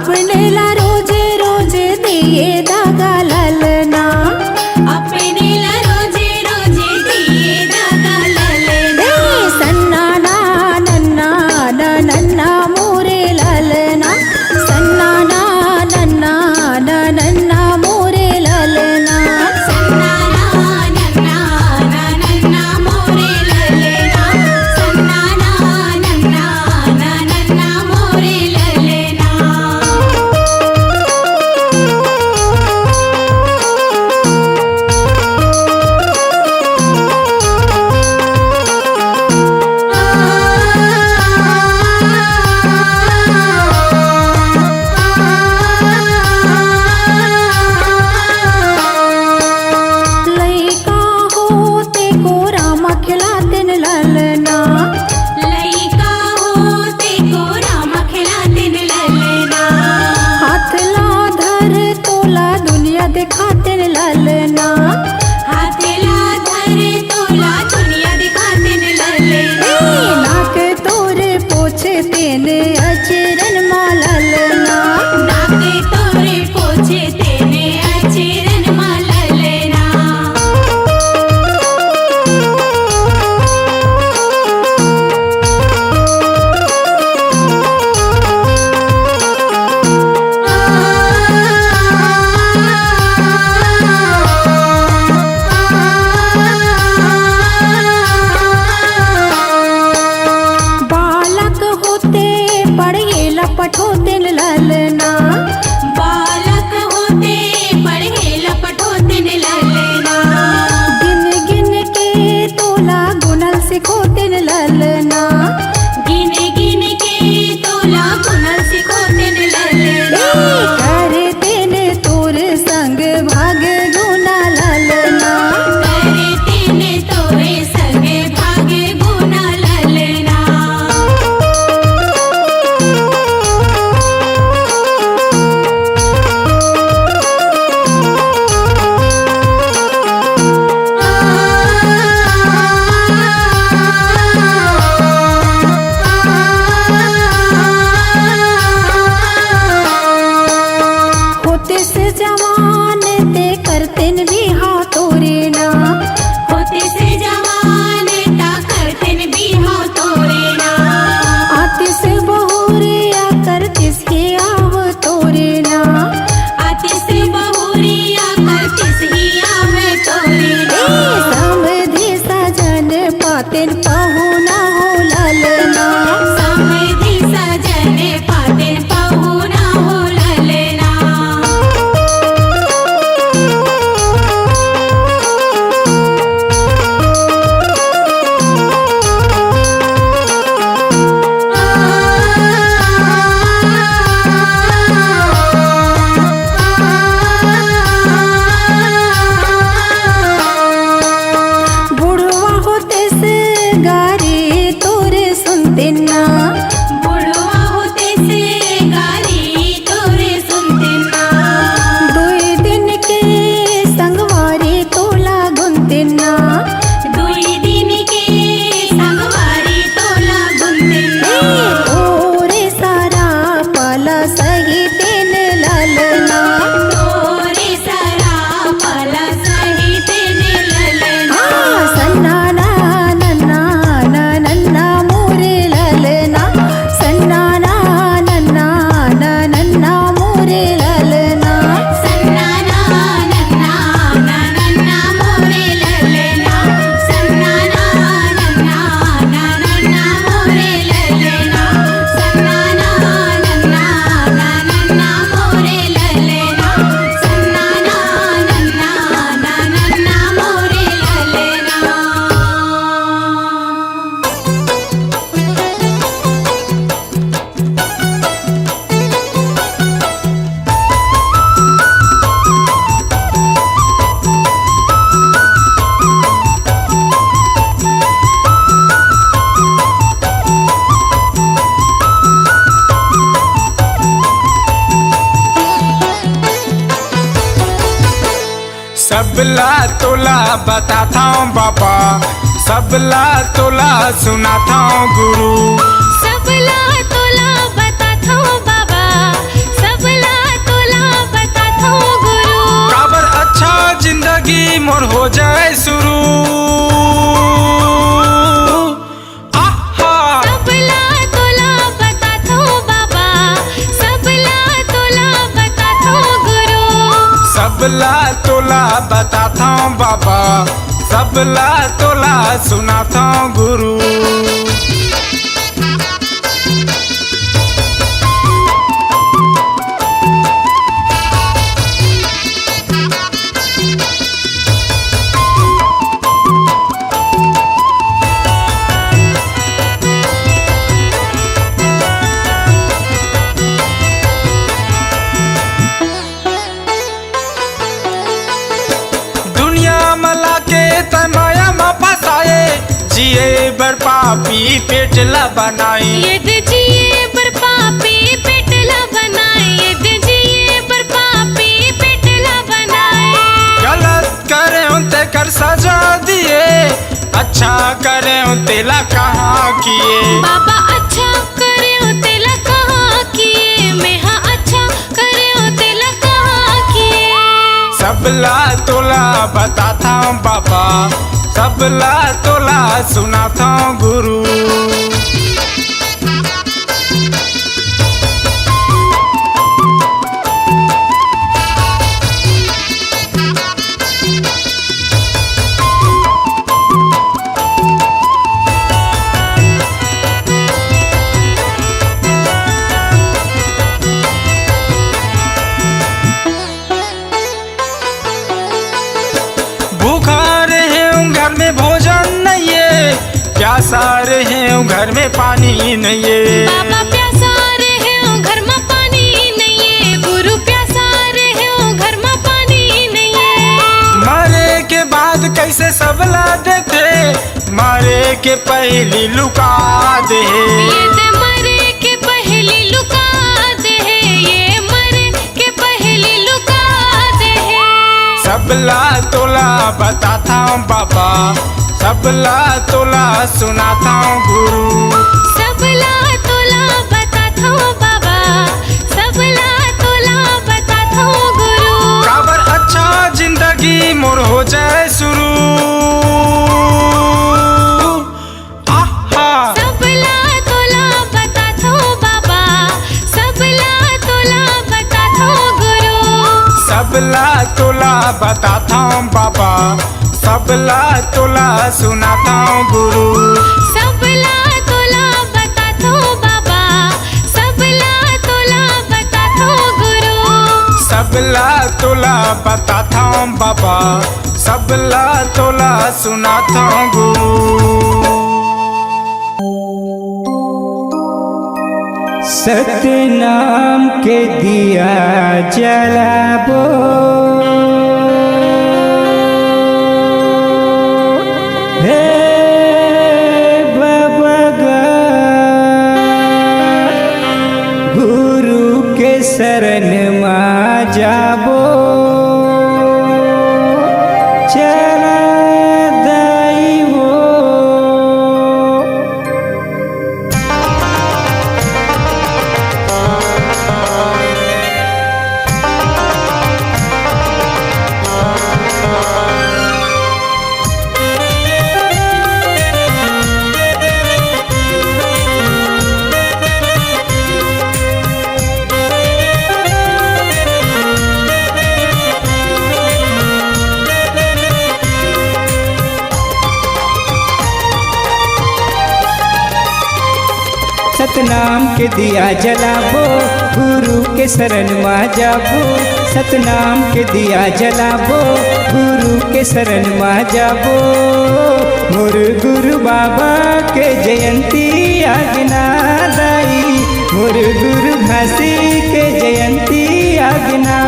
अपने ला रोज रोज दिए दागा ललना, अपने ला रोजे रोजे दिए दागा ललना। सन्ना ना नन्ना ना नन्ना मोरे ललना, सन्ना ना नन्ना ना नन्ना मोरे ललना। सन्ना ना नन्ना ना नन्ना मोरे ललना, सन्ना ना नन्ना ना नन्ना मोरे ललना। लइका होते को राम खिलातेन ललना, लइका होते को राम खिलातेन ललना। हाथ ला धर तोला दुनिया दिखातेन ललना। हाथ ला धरे तोला दुनिया दिखातेन ललना। नाक तोरे पोछे तेने अचरन माँ ललना, नाक तोरे पोछे तेने अचरन माँ ललना। बालक होते पढ़े लपटोतेन ललना। बालक होते पढ़े लपटोतेन ललना। गिन गिन के तोला गुणल सिखोतेन ललना। गिन गिन के तोला गुणल सिखोतेन ललना। करे तेने तोर संग भाग गुना ललना। करे तेने तोरे संगे भागे गुना ललना। होते से जवान ते करतेन भी हाँ तोरे ना। होते से जवान ता करतेन बिहा तोरे ना। आते से बहुरिया करते से आव तोरे ना। आते से बहुरिया करते सिया में तोरे ना। समधि सजन पातेन पहुना हो ललना। समधि सजन पातेन पहुना हो ललना। बुढ़वा होते से गारी तोरे सुनते ना। बुढ़वा होते से गाली तोरे सुनते ना। दुई दिन के संगवारी तोला गुनते ना। दुई दिन के संगवारी तोला गुनते ना। तोरे सारा पाला सही तेन ललना। तोरे सारा पाला सही तेने ललना। सन्ना ना नन्ना ना नन्ना मोरे ललना, सन्ना ना नन्ना ना नन्ना मोरे ललना। सन्ना ना नन्ना ना नन्ना मोरे ललना। सन्ना ना नन्ना ना नन्ना मोरे ललना। सन्ना ना नन्ना ना नन्ना मोरे ललना। सन्ना ना नन्ना ना नन्ना मोरे ललना। सबला तोला बताता हूँ बाबा, सबला तोला सुनाता हूँ गुरु। सबला तोला बताता हूँ बाबा, सब जाए शुरू। सबला तोला बताता हूँ बाबा, सबला तोला बताता हूँ गुरु। सबला तोला बताता हूँ बाबा, सबला तोला सुनाता हूँ गुरु। माया में फसाए जिए बर पापी पेटला बनाए। यदि जिए बर पापी पेटला बनाए, यदि जिए बर पापी पेटला बनाए। गलत करे उनते कर सजा दिए, अच्छा करे तेला कहाँ किए। बाबा अच्छा करे तेला कहाँ किए, मैं हाँ अच्छा करे तेला कहाँ किए। सबला तोला बताता हूँ बाबा, सबला तोला सुनाता हूँ गुरु। प्यासा रहे घर में पानी नहीं है। बाबा प्यासा रहे घर में पानी नहीं है, गुरु प्यासा रहे घर में पानी नहीं है। मारे के बाद कैसे सबला देते, मारे के पहली लुका दे। ये दे मरे के पहली लुका दे, ये मरे के पहली लुका दे। सबला तोला बताता हूँ बाबा, सबला तोला सुनाता हूँ गुरु। सबला तोला बताता हूँ बाबा, सबला तोला बताता हूँ गुरु। काबर अच्छा जिंदगी मोर हो जाए शुरू। सबला तोला बताता हूँ बाबा, सबला तोला बताता हूँ गुरु। सबला तोला बताता हूँ बाबा, सबला तोला सुनाता हूँ गुरु। सबला तोला बताता हूँ बाबा, सबला तोला बताता हूँ गुरु। सबला तोला बताता हूँ बाबा, सबला तोला सुनाता हूँ गुरु। सतनाम के दिया जलाबो, हे बाबा गुरु के शरण में जाबो, चला दाइबो। सतनाम के दिया जलाबो, गुरु के शरण में जाबो। सतनाम के दिया जलाबो, गुरु के शरण में जाबो। मोर गुरु बाबा के जयंती आज्ञा दाई, मोर गुरु घासी के जयंती आज्ञा।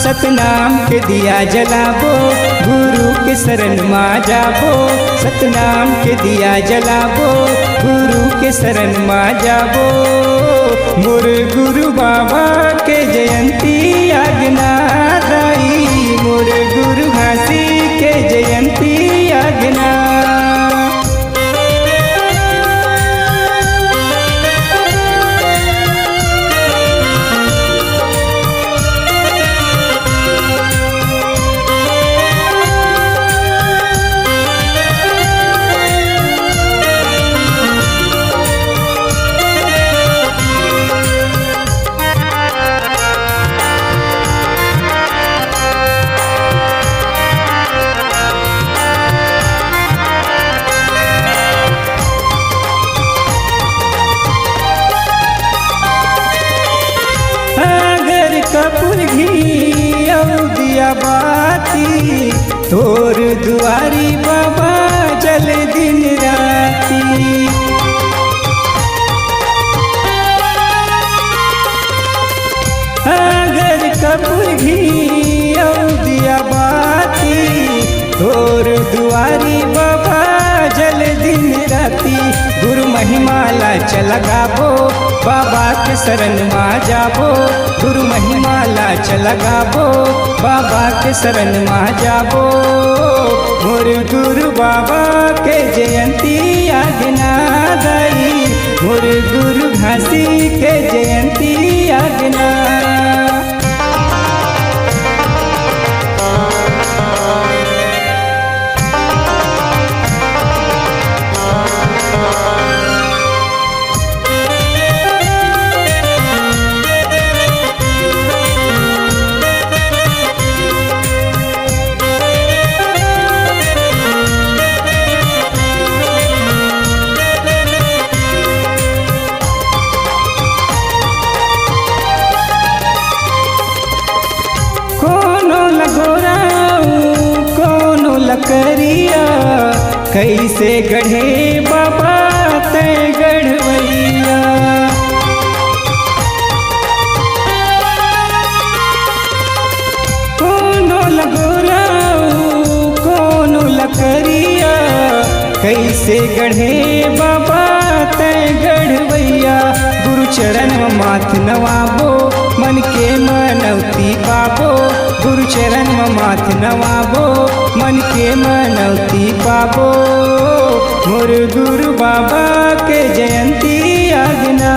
सतनाम के दिया जलाबो, गुरु के शरण में जाबो। सतनाम के दिया जलाबो, गुरु के शरण में जाबो। मोर गुरु बाबा के जयंती आज्ञा दाई, मोर गुरु घासी के जयंती आज्ञा। बाती तोर दुआरी बाबा जल दिन राती। अगर कपूर घी और दिया बाती तोर दुआरी बाबा जल दिन राती। गुरु महिमाला चला गाबो बाबा के शरण मा जाबो। गुरु महिमाला चला गाबो बाबा के शरण मा जाबो। मोर गुरु बाबा के जयंती आगना दाई। मोर गुरु घासी के जयंती आगना। करिया कैसे गढ़े बाबा तय गढ़वैया। कोनो लगोराऊ कोनो लकरिया कैसे गढ़े बाबा तय गढ़वैया। गुरु चरण में माथ नवाबो मन के मनौती पाबो। गुरु चरण में माथ नवाबो मन के मनौती पाबो। मोर गुरु बाबा के जयंती आगना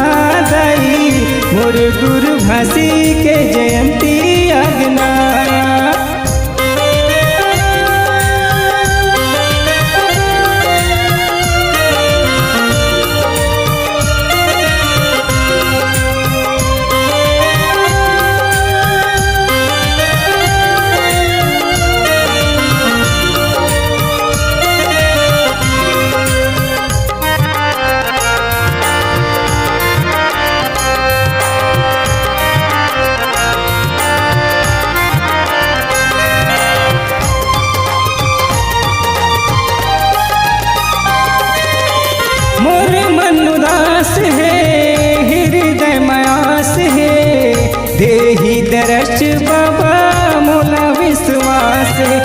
दाई। मोर गुरु घासी के जयंती आगना। मोर मन उदास है हृदय मयास है। देहि दरस बाबा मोला विश्वास है।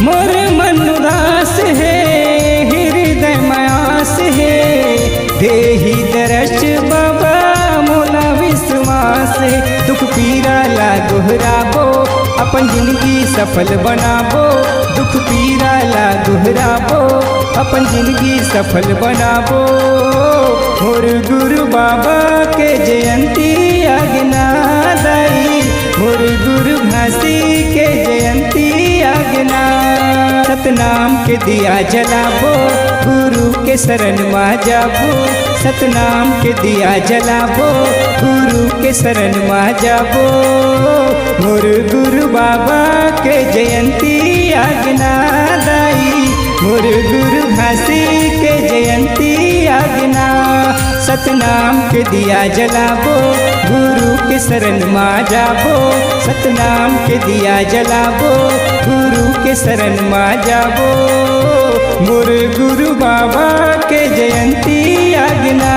मोर मन उदास है हृदय मयास है। देहि दरस बाबा मोला विश्वास है। दुख पीरा ला दोहराबो अपन जिंदगी सफल बनाबो। दुख पीरा ला दोहराबो अपन जिंदगी सफल बनाबो। मोर गुरु बाबा के जयंती आगना दाई। मोर गुरु घासी के जयंती आगना। सतनाम के दिया जलाबो गुरु के शरण मा जाबो। सतनाम के दिया जलाबो गुरु के शरण मा जाबो। मोर गुरु बाबा के जयंती आगना दाई। मोर गुरु घासी के जयंती आगना। सतनाम के दिया जलाबो गुरु के शरण मा जाबो। सतनाम के दिया जलाबो गुरु के शरण मा जाबो। मोर गुरु बाबा के जयंती आगना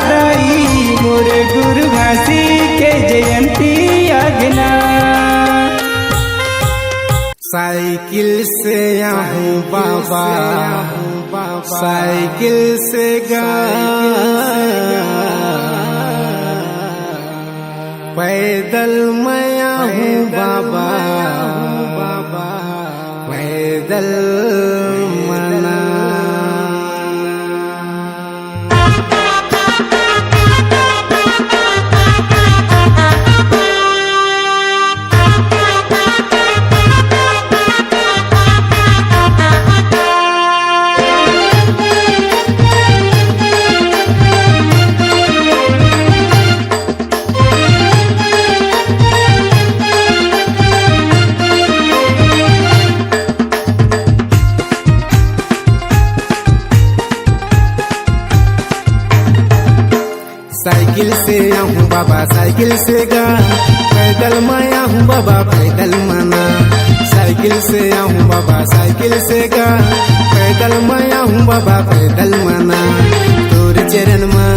दाई। मोर गुरु घासी के जयंती आगना। साइकिल से आऊं बाबा साइकिल से पैदल मैं आऊं बाबा पैदल मना। साइकिल से आऊँ बाबा साइकिल से गा, पैदल मैं आऊँ बाबा पैदल मना। साइकिल से आऊँ बाबा साइकिल से गा, पैदल मैं आऊँ बाबा पैदल मना। तोर चरण में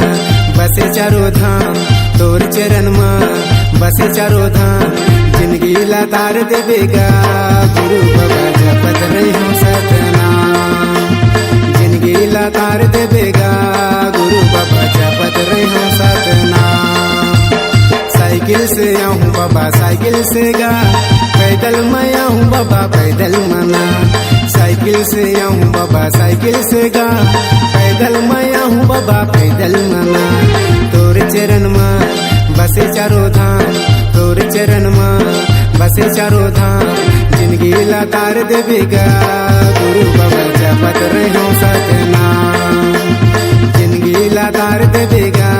बसे चारों धाम, तोर चरण में बसे चारों धाम, जिंदगी लातार देवेगा गुरु बाबा जपत रही हूँ सतनाम। जिंदगी लातार देवेगा गुरु बाबा जपत रही हूँ सतनाम। साइकिल से आऊँ बाबा साइकिल से गा, पैदल मैं आऊँ बाबा पैदल मना। साइकिल से आऊँ बाबा साइकिल से गा, पैदल मैं आऊँ बाबा पैदल मना। तोर चरण में बसे चारों धाम, तोर चरण में बसे चारों धाम, जिंदगी लातार देवेगा गुरु बाबा जपत रही हूँ सतनाम। जिंदगी लातार देवेगा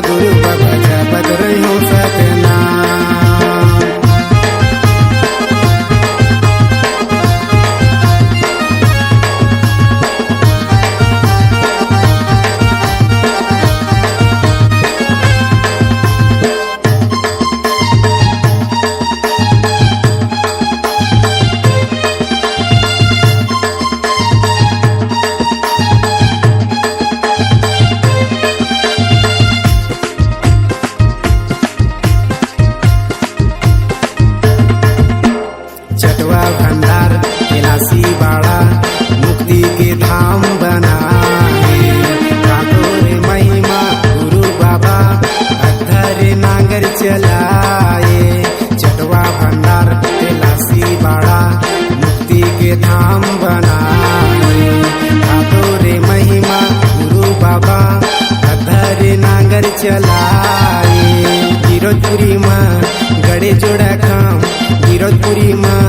गुरु बाबा जपत रही हूँ सतनाम। चटवा भंडार कैलाशी बाड़ा मुक्ति के धाम बनाए। ठाकुर महिमा गुरु बाबा अधर नांगर चलाए। चटवा भंडार कैलाशी बाड़ा मुक्ति के धाम बनाए। ठाकुर महिमा गुरु बाबा अधर नांगर चलाए। गिरोधपुरी माँ गड़े जोड़ा खाम, गिरोधपुरी माँ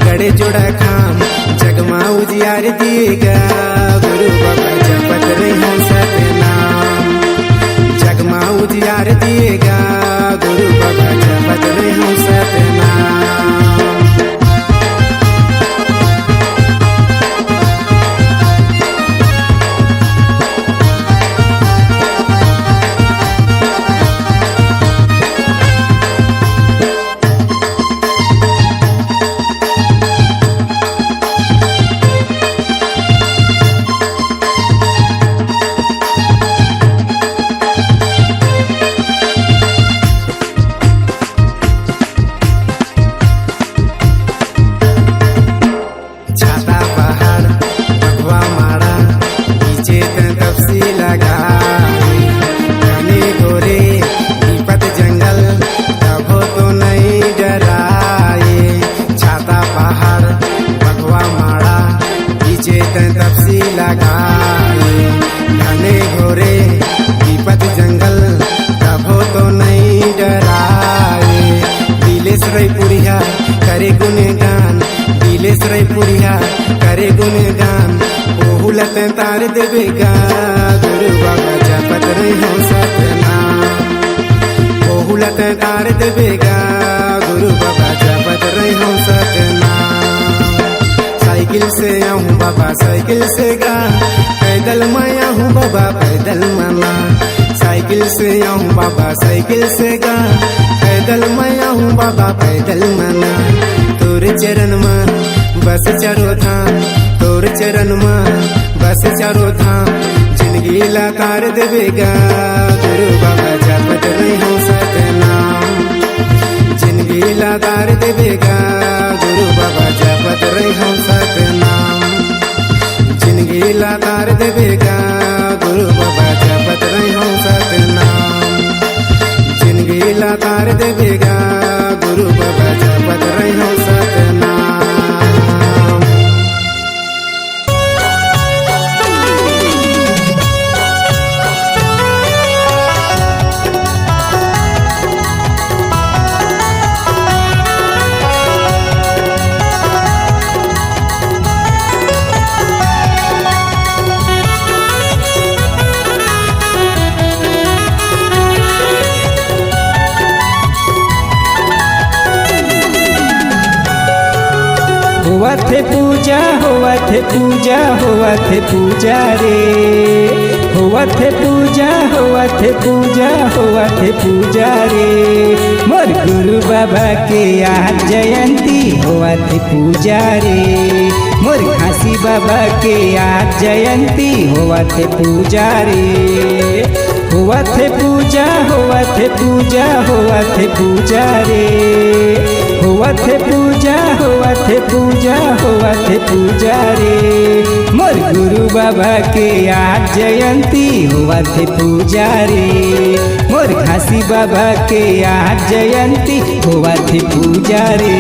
गड़े जोड़ा खाम, जगमा उजियार दिएगा गुरु बाबा जपत रही हूँ सतनाम। जगमा उजियार दिएगा गुरु बाबा जपत रही हूँ सतनाम। छाता पहाड़ बघवा माड़ा नीचे तपसी लगाए। घने घोरे विपत जंगल तभो तो नहीं डराए। छाता पहाड़ बघवा माड़ा नीचे तपसी लगाए। घने घोरे विपत जंगल तभो तो नहीं डराए। दिलेश रैपुरिया करे गुणगान, दिलेश रैपुरिया करे गुणगान, ओहुलत तार देवेगा गुरु बाबा जपत रही हूँ सतनाम। ओहुलत तार देवेगा गुरु बाबा जपत रही हूँ सतनाम। साइकिल से आऊँ बाबा साइकिल से गा, पैदल मैं आऊँ बाबा पैदल मना। साइकिल से आऊँ बाबा साइकिल से गा, पैदल मैं आऊँ बाबा पैदल मना। तोर चरण में बस चारों धाम, तोर चरण में बस चारों धाम, जिंदगी लातार देवेगा गुरु बाबा जपत रही हूँ सतनाम। जिंदगी लातार देवेगा गुरु बाबा जपत रही हूँ सतनाम। जिंदगी लातार देवेगा गुरु बाबा जपत रही हूँ सतनाम। जिंदगी लातार देवेगा गुरु बाबा जपत रही हूँ सतनाम। हुआ थे पूजा हुआ थे पूजा हुआ थे पूजा रे, होवत है पूजा होवत है पूजा होवत है पूजा रे मोर गुरु बाबा के आज जयंती होवत है पूजा रे मोर घासी बाबा के आज जयंती होवत है पूजा रे होवत है पूजा होवत है पूजा होवत है पूजा रे होवत है पूजा होवत है पूजा होवत है पूजा रे मोर गुरु बाबा के आज जयंती होवत है पूजा रे मोर घासी बाबा के आज जयंती होवत है पूजा रे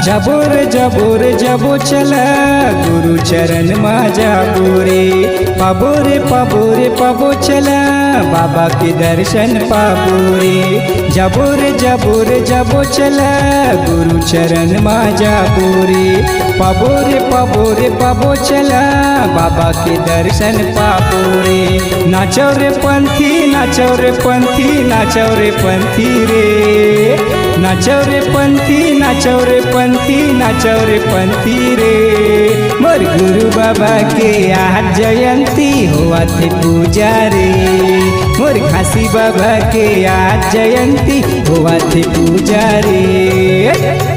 जबोर जबोर जबो चला गुरु चरण मा जाबो रे पाबो रे पाबो रे पाबो चला बाबा के दर्शन पाबो रे जबोर जबोर जबो चला गुरु चरण मा जाबो रे पाबो रे पाबो रे पाबो चला बाबा के दर्शन पाबो रे नाचो रे पंथी नाचो रे पंथी नाचो रे पंथी रे नाचो रे पंथी नाचो रे पंथी नाचो रे पंथी रे मोर गुरु बाबा के आज जयंती होवत है पूजा रे मोर घासी बाबा के आज जयंती होवत है पूजा रे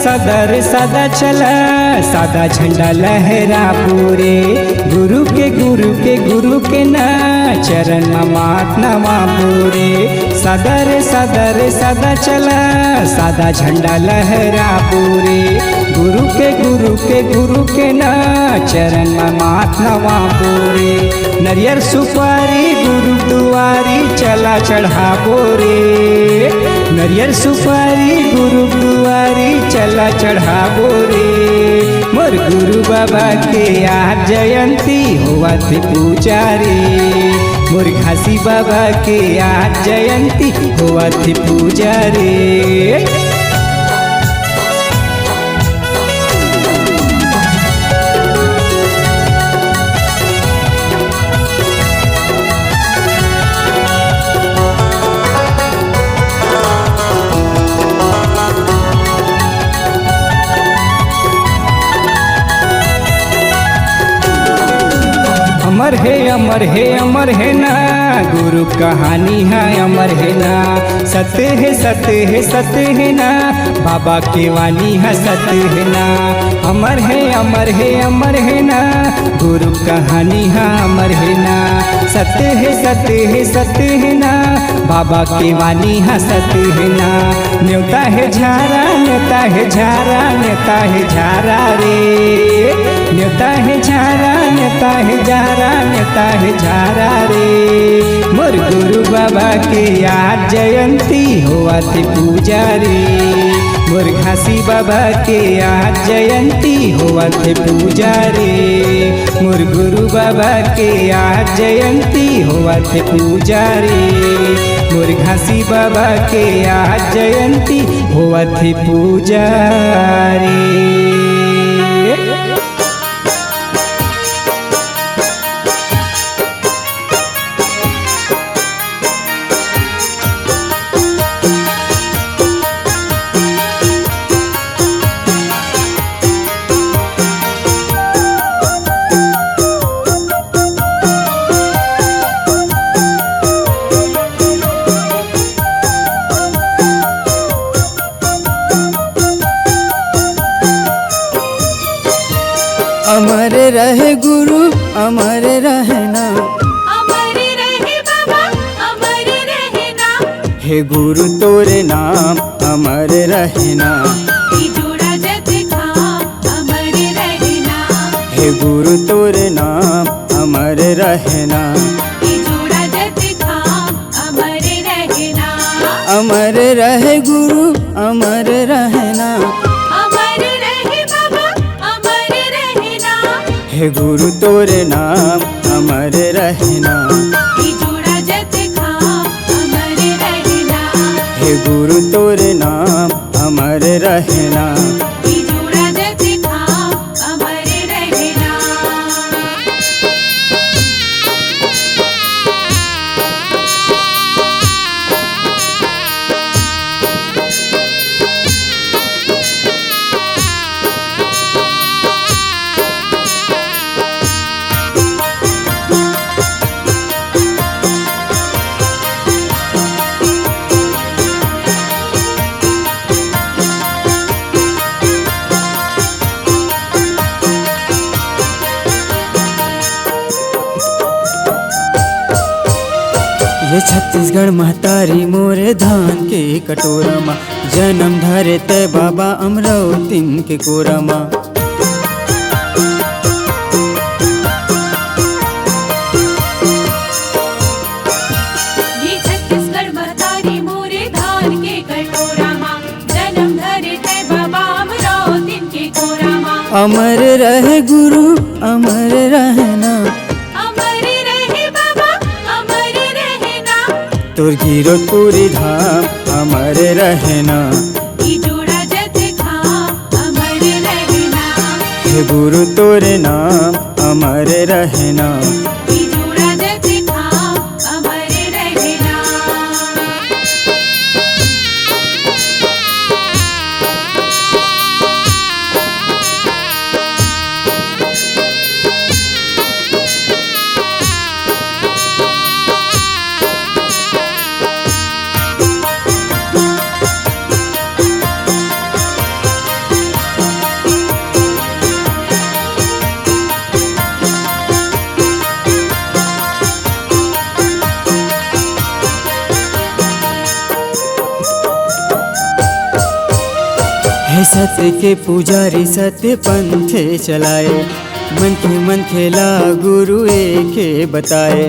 सदर सदा चला सादा झंडा लहरा पूरे गुरु के ना चरण मात नवा पूरे सदर सदा चला सादा झंडा लहरा पूरे गुरु के ना चरण मात नवा पूरे नरियर सुपारी गुरु दुआरी चला चढ़ा बोरे नरियर सुपारी गुरु दुआरी चला चढ़ाबो रे मोर गुरु बाबा के आज जयंती होवत है पूजा रे मोर घासी बाबा के आज जयंती होवत है पूजा रे अमर है ना गुरु कहानी है अमर है ना सत्य है ना बाबा की वाणी है सत्य है ना अमर है ना गुरु कहानी है अमर है ना सत्य है ना बाबा की वाणी है सत्य है ना न्योता है झारा न्योता है झारा न्योता है झारा रे न्योता है झारा न्योता है झारा न्योता है झारा रे मोर गुरु बाबा के आज जयंती होवत है पूजा रे मोर घासी बाबा के आज जयंती होवत है पूजा रे मोर गुरु बाबा के आज जयंती होवत है पूजा रे मोर घासी बाबा के आज जयंती होवत है पूजा रे अमर रहे गुरु अमर रहना अमर रहे बाबा अमर रहना हे गुरु तोरे नाम अमर रहना जोड़ा जग था अमर हे गुरु तोरे नाम अमर रहना। ई जोड़ा जत खाम अमर रहना। अमर रहे गुरु अमर रहना। अमर रहे बाबा अमर रहना। हे गुरु तोरे नाम अमर रहना। ई जोड़ा जत खाम अमर रहना। हे गुरु तोरे नाम अमर रहना। ई जोड़ा जत खाम अमर रहना। ये छत्तीसगढ़ महतारी मोरे धान के कटोरा मा जन्म धरे ते बाबा अमरावती के कोरा मा। ये छत्तीसगढ़ महतारी मोरे धान के कटोरा माँ जन्म धरे तय बाबा अमरावती के कोरा माँ। अमर रहे गुरु अमर रहना। अमर रहे बाबा अमर रहना। तोर गिरतपुरी धाम अमर रहना। ई जोड़ा जत खाम अमर रहना। हे गुरु तोरे नाम अमर रहना। ई जोड़ा जत खाम अमर रहना। हे सत्य के पुजारी सत्य पंथे चलाए मन खेला गुरु एके बताए।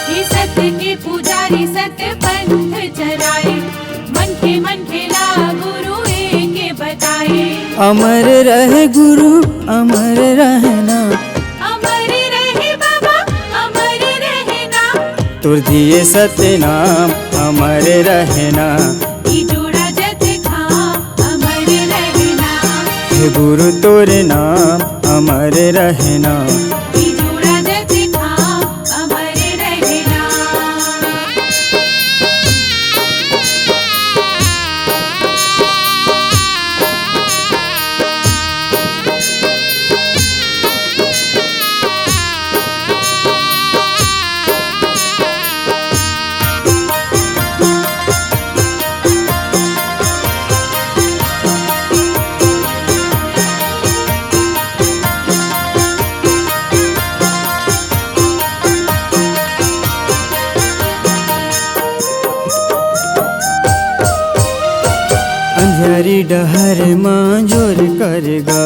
ये सत्य के पुजारी सत्य पंथ चलाए मन खेला गुरु एके बताए। अमर रहे गुरु अमर रहना। अमर रहे बाबा अमर रहना। तोर दिए सत्य नाम अमर रहना। ई जोड़ा जत खाम अमर रहना। हे गुरु तोरे नाम अमर रहना। ई जोड़ा जत खाम अमर रहना। अंधियारी डहर माँ जोर करेगा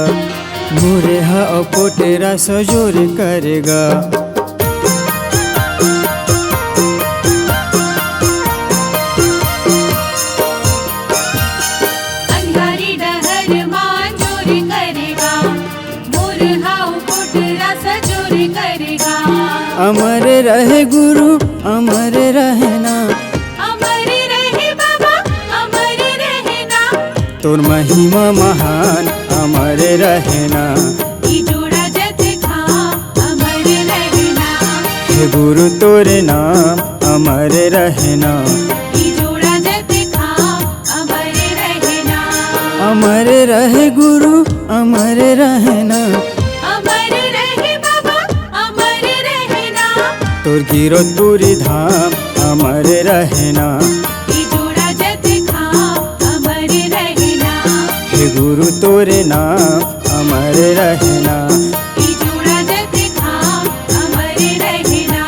मोरे हा पोटेरा सजोर करेगा। अंधारी डहर मां जोर करेगा मोर हाउ कोटरा सजोर करेगा। अमर रहे गुरु अमर रहना। अमर रहे बाबा अमर रहना। तोर महिमा महान अमर रहना। ई जोड़ा जत खाम अमर रहना। हे गुरु तोरे नाम अमर रहना। ई जोड़ा जत खाम अमर रहना। अमर रहे गुरु अमर रहना। अमर रहे बाबा अमर रहना। तोर गिरतपुरी धाम अमर रहना। ई जोड़ा जत खाम अमर रहना। हे गुरु तोरे नाम अमर रहना। ई जोड़ा जत खाम अमर रहना।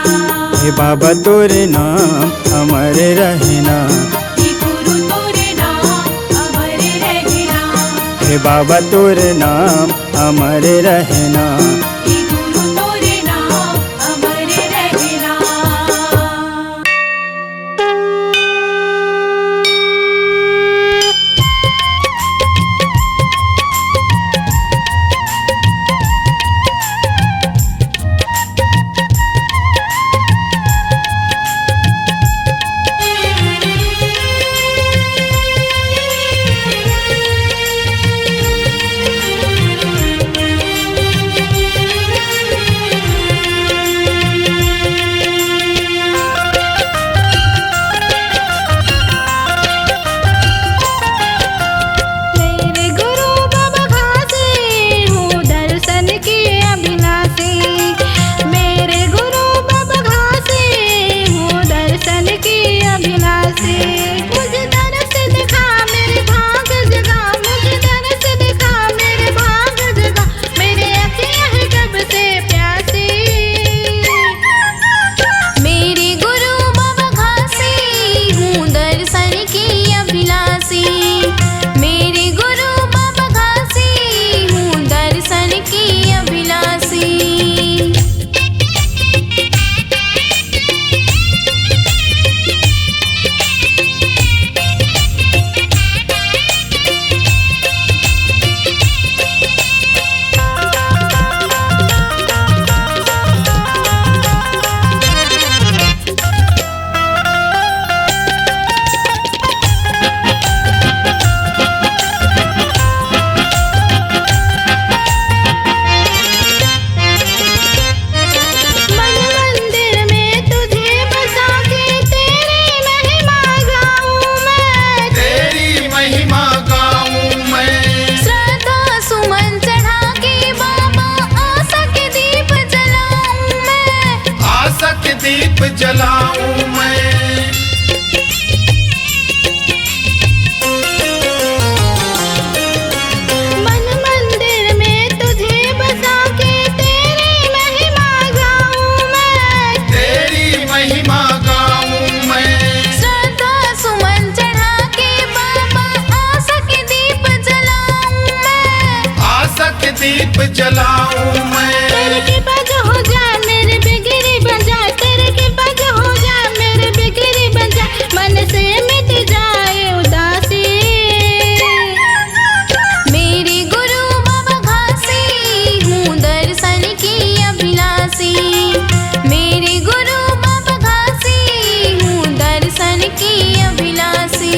हे बाबा तोरे नाम अमर रहना। ई गुरु हे बाबा तोर नाम अमर रहना। हे गुरु तोरे नाम अमर रहना। मेरे गुरु बाबा घासी हूँ दर्शन की अभिलाषी। मेरे गुरु बाबा घासी हूँ दर्शन की अभिलाषी। मुझे दर्श दिखा मेरे भाग जगा, मुझे दर्श दिखा मेरे भाग जगा। मेरे अखियाँ है कब से प्यासी। मेरे गुरु बाबा घासी हूँ दर्शन की अभिलाषी। मेरे गुरु बाबा घासी हूँ दर्शन की अभिलाषी। मन मंदिर में तुझे बसा के तेरी महिमा गाऊं मैं। तेरी महिमा गाऊं मैं। श्रद्धा सुमन चढ़ा के बाबा आशा के दीप जलाऊं मैं। आशा के दीप जलाऊं मैं। मन मंदिर में तुझे बसा के तेरी महिमा गाऊं मैं। तेरी महिमा गाऊं मैं। श्रद्धा सुमन चढ़ा के बाबा आशा के दीप जलाऊं मैं। आशा के दीप जलाऊं मैं। तेरे कृपा जो हो जाए मेरे बिगड़ी बन जाए। तेरे कृपा जो हो जाए मेरे बिगड़ी बन जाए। मन से मिट जाए उदासी। मेरे गुरु बाबा घासी हूँ दर्शन की अभिलाषी। मेरे गुरु बाबा घासी हूँ दर्शन की अभिलाषी।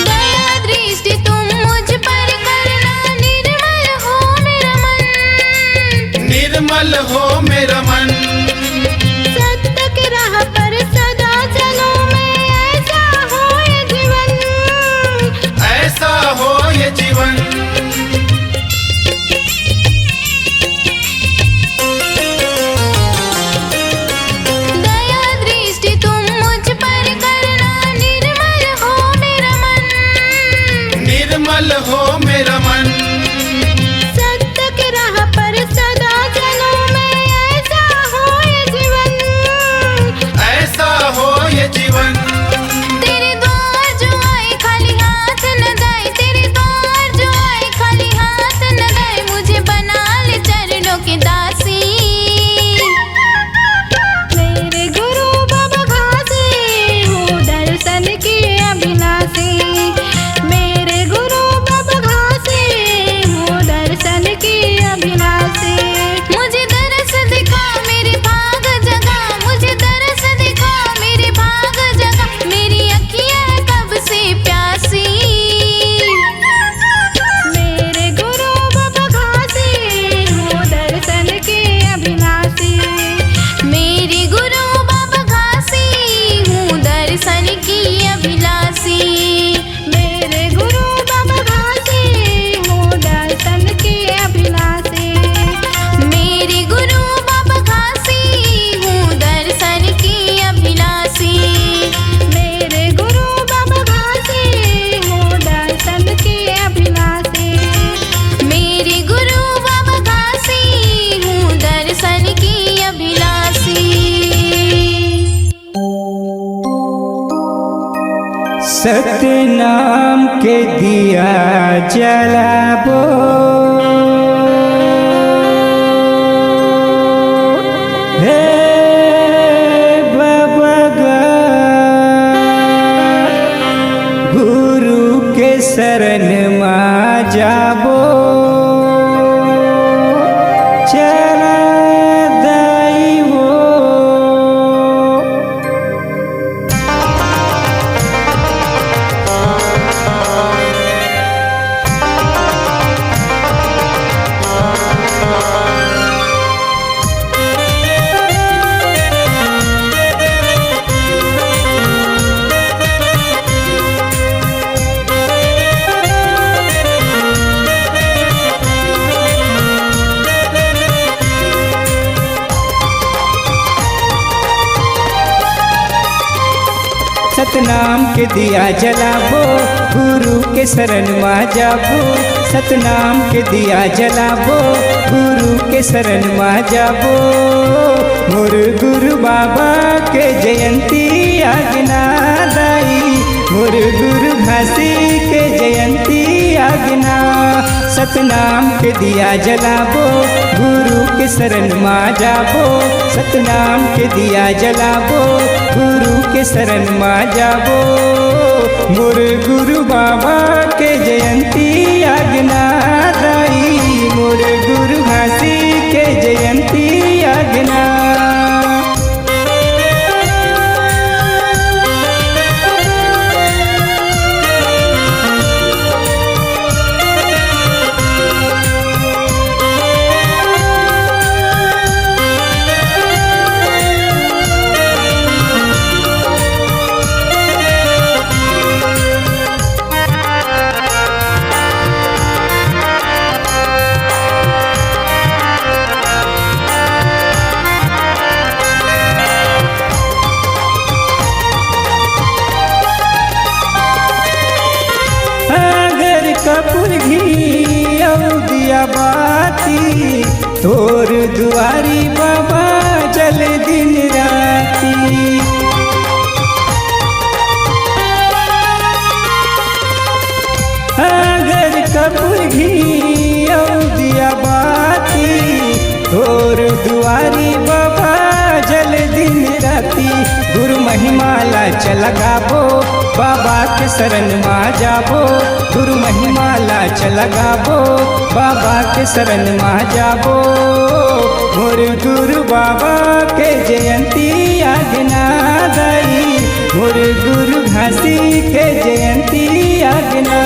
दया दृष्टि तुम मुझ पर करना, निर्मल हो मेरा मन। निर्मल हो मेरा मन। सत्य की राह पर सदा चलूं मैं। ऐसा हो ये जीवन। ऐसा हो ये जीवन। दया दृष्टि तुम मुझ पर करना, निर्मल हो मेरा मन। निर्मल हो मेरा मन। सत्य की राह पर सदा चलूं मैं। ऐसा हो ये जीवन। ऐसा हो ये जीवन। तेरे द्वार जो आए खाली हाथ न जाए। तेरे द्वार जो आए खाली हाथ न जाए। मुझे बना ले चरणों की दासी। मेरे गुरु बाबा घासी हूँ दर्शन की अभिलाषी। मेरे गुरु बाबा घासी हूँ दर्शन की अभिलाषी। मुझे दरस दिखा मेरे भाग जगा। मुझे दरस दिखा मेरे भाग जगा। मेरी अखियाँ कब से प्यासी। मेरे गुरु बाबा घासी हूँ दर्शन की अभिलाषी। मेरे गुरु बाबा घासी हूँ दर्शन की अभिलाषी। मेरे गुरु बाबा घासी सतनाम के दिया जलाबो हे बाबा गा गुरु के शरण मा जाबो चला दाइवो सतनाम के दिया जलाबो गुरु के शरण मा जाबो सतनाम के दिया जलाबो गुरु के शरण मा जाबो मोर गुरु बाबा के जयंती आज्ञा दाई मोर गुरु घासी के जयंती आज्ञा सतनाम के दिया जलाबो गुरु के शरण मा जाबो सतनाम के दिया जलाबो गुरु के शरण मा जाबो मोर गुरु बाबा के जयंती आज्ञा दाई मोर गुरु घासी के जयंती आज्ञा कपूर घी और दिया बाती तोर दुआरी बाबा जल दिन राती अगर कपूर घी और दिया बाती तोर दुआरी बाबा जल दिन राती गुरु महिमाला चला गाबो बाबा के शरण मा जाबो गुरु महिमाला चला गाबो बाबा के शरण मा जाबो मोर गुरु बाबा के जयंती आज्ञा दाई मोर गुरु घासी के जयंती आज्ञा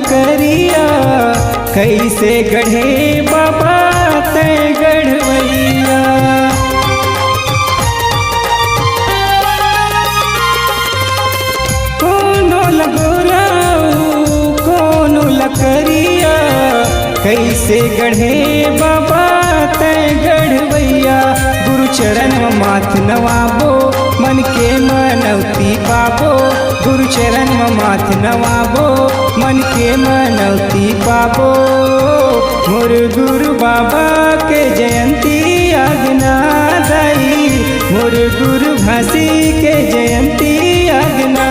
करिया कैसे गढ़े बाबा तय गढ़वैया कोनो लगोराऊ कोनो लकरिया कैसे गढ़े बाबा तय गढ़वैया गुरु चरण में माथ नवाबो मन के मनौती पाबो गुरु चरण में माथ नवाबो मन के मनौती पाबो मोर गुरु बाबा के जयंती आज्ञा दाई मोर गुरु घासी के जयंती आज्ञा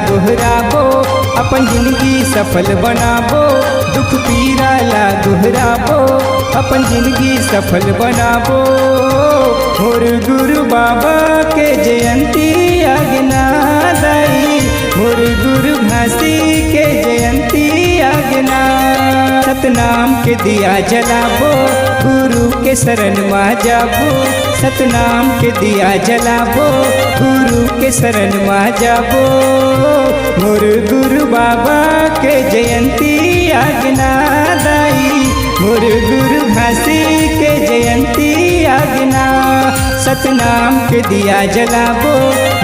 गुहराबो अपन जिंदगी सफल बनाबो दुख पीरा ला गुहराबो अपन जिंदगी सफल बनाबो मोर गुरु बाबा के जयंती आगना दाई मोर गुरु घासी के जयंती आगना सतनाम के दिया जलाबो गुरु के शरण मा जाबो सतनाम के दिया जलाबो गुरु के शरण मा जाबो मोर गुरु बाबा के जयंती आगना दाई मोर गुरु घासी के जयंती आगना सतनाम के दिया जलाबो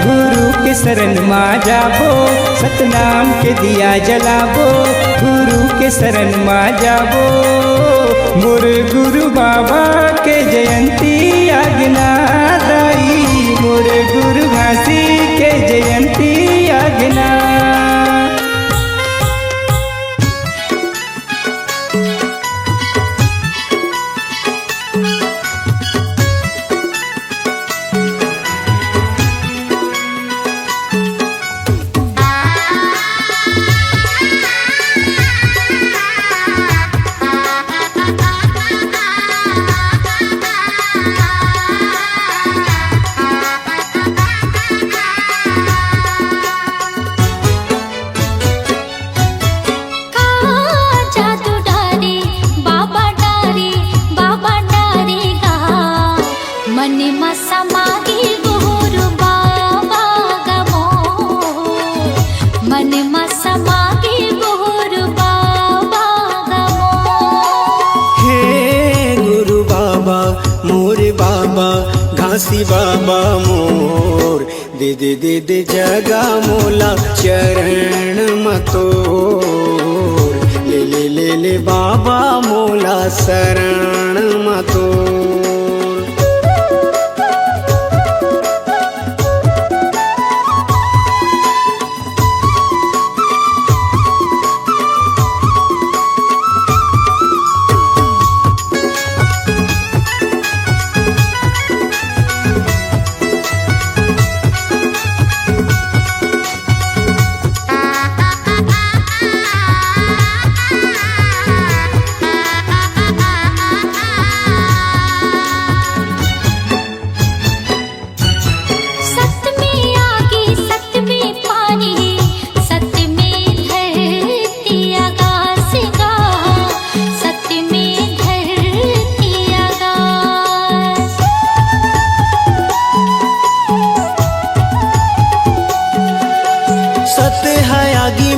गुरु के शरण मा जाबो सतनाम के दिया जलाबो गुरु के शरण मा जाबो मोर गुरु बाबा के जयंती आगना दाई मोर गुरु घासी के जयंती आगना। घासी बाबा मोर दे दे दे दे जगा मोला चरण मतोर ले ले ले ले बाबा मोला शरण मतोर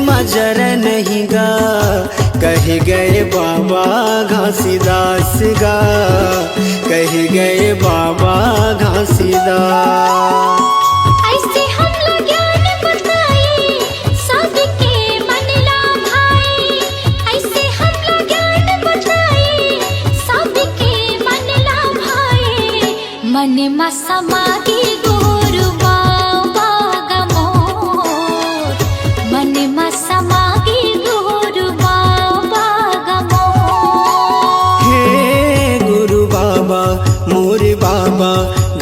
मजर नहीं गा कह गए बाबा घासीदास गा कह गए बाबा घासीदास ऐसे हम ज्ञान बताए सबके मन ला भाई ऐसे हम ज्ञान बताए सबके मन ला भाई मन मा समागी गुरु बाबा गमोर मन मा समागी गुरु बाबा गमोर हे गुरु बाबा मोरे बाबा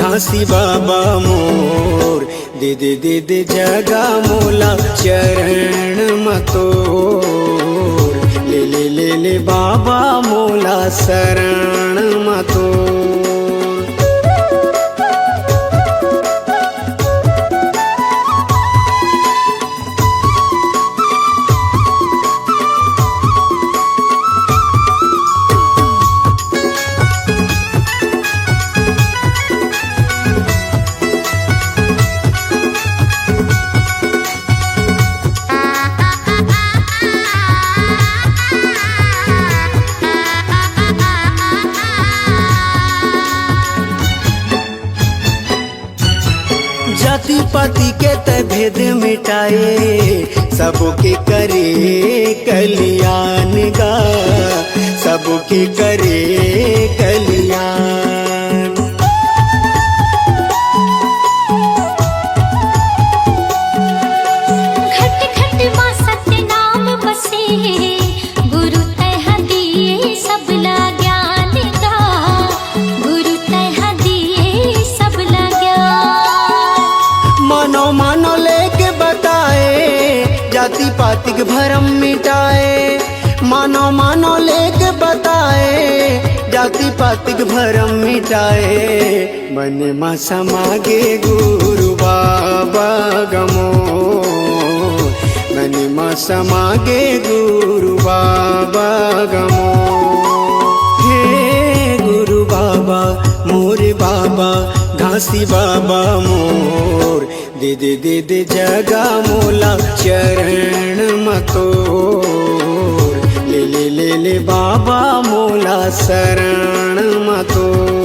घासी बाबा मोर दे दे दे दे जगा मोला चरण मतोर ले ले ले ले बाबा मोला शरण मतोर जाति पाति के त भेद मिटाए सबके करे कल्याण गा सबके करे कल्याण घट घट मां सत्य नाम बसे गुरु तह दिए सबला ज्ञान का गुरु तह दिए सबला ज्ञान मानो मानो लेके बताए जाति पातिक भरम मिटाए, मानो मानो लेके बताए, जाति पातिक भरम मिटाए, मन में समागे गुरु बाबा गमो, मन में समागे गुरु बाबा गमो। हे गुरु बाबा मोरे बाबा घासी बाबा मोर, दे दे दे दे जगा मोला चरण मतोर, ले ले ले ले बाबा मोला शरण मतोर।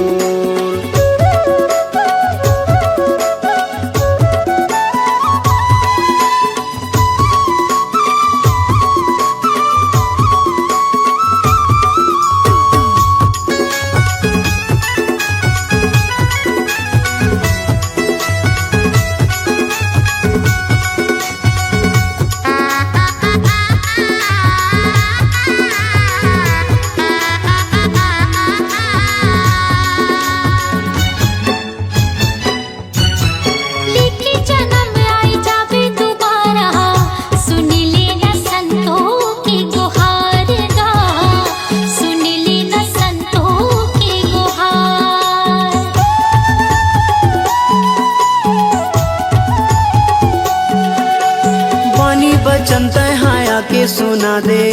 वचन तहाया के सुना दे,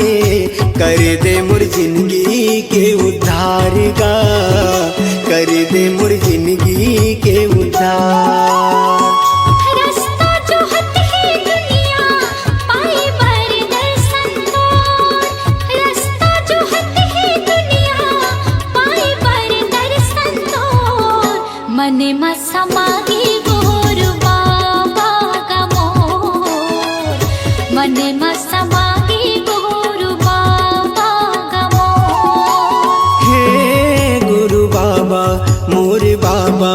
कर दे मोर जिंदगी के उद्धार गा, कर दे मोर जिंदगी के उद्धार। रास्ता जो हट है दुनिया पाए बर दर्शन तोर, रास्ता जो हट है दुनिया पाए बर दर्शन तोर, मन में समागे गुरु बाबा गमोर, मन में समागे गुरु बाबा गमोर। हे गुरु बाबा मोरे बाबा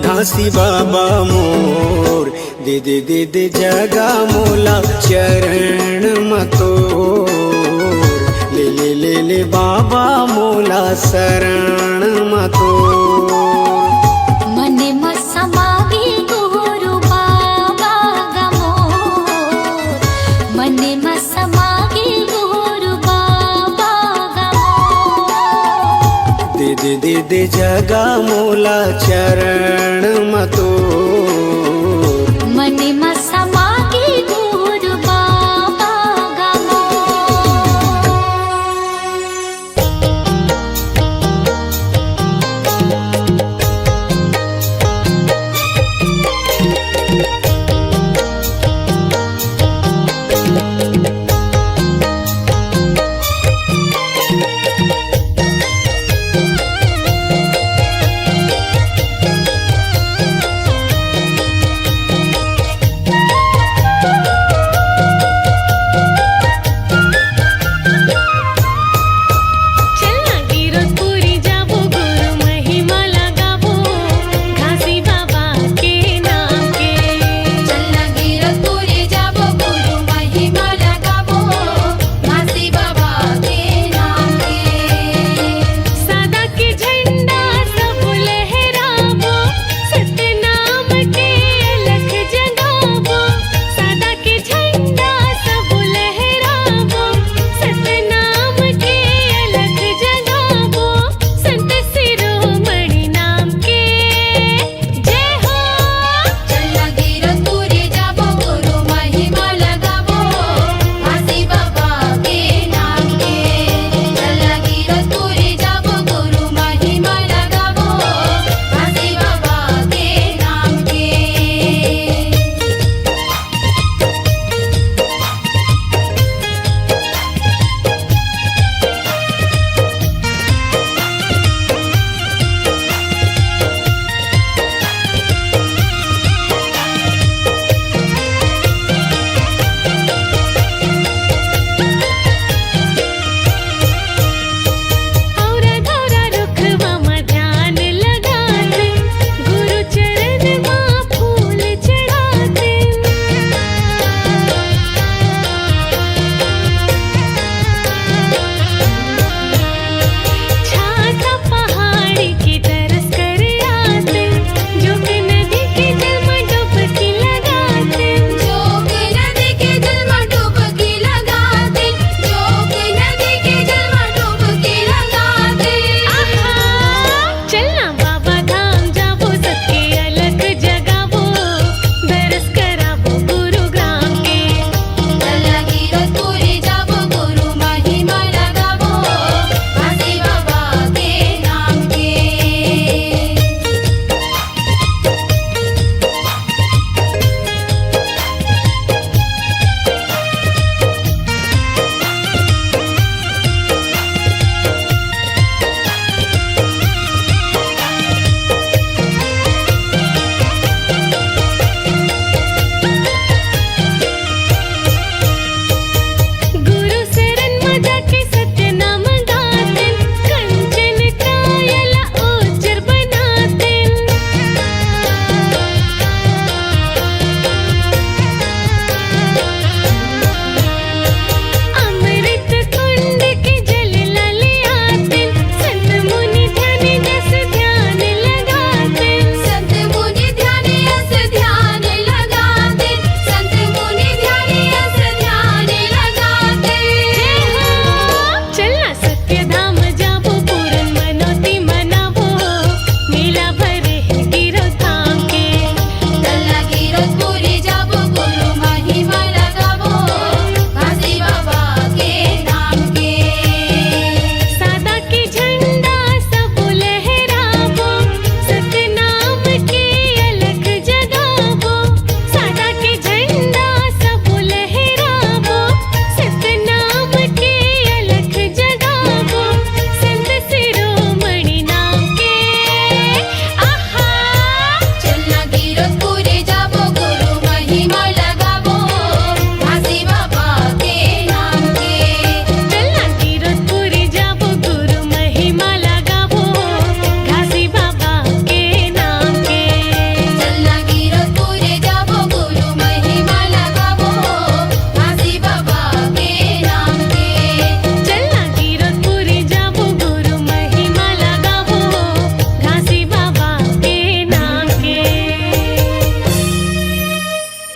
घासी बाबा मोर, दे दे दे दे जगा मोला चरण मतोर, ले ले ले ले बाबा मोला शरण मतोर। मन में समागे गुरु बाबा गमोर, मन में समागे गुरु बाबा गमोर। दे दे दे दे जगा मोला चरण मतोर,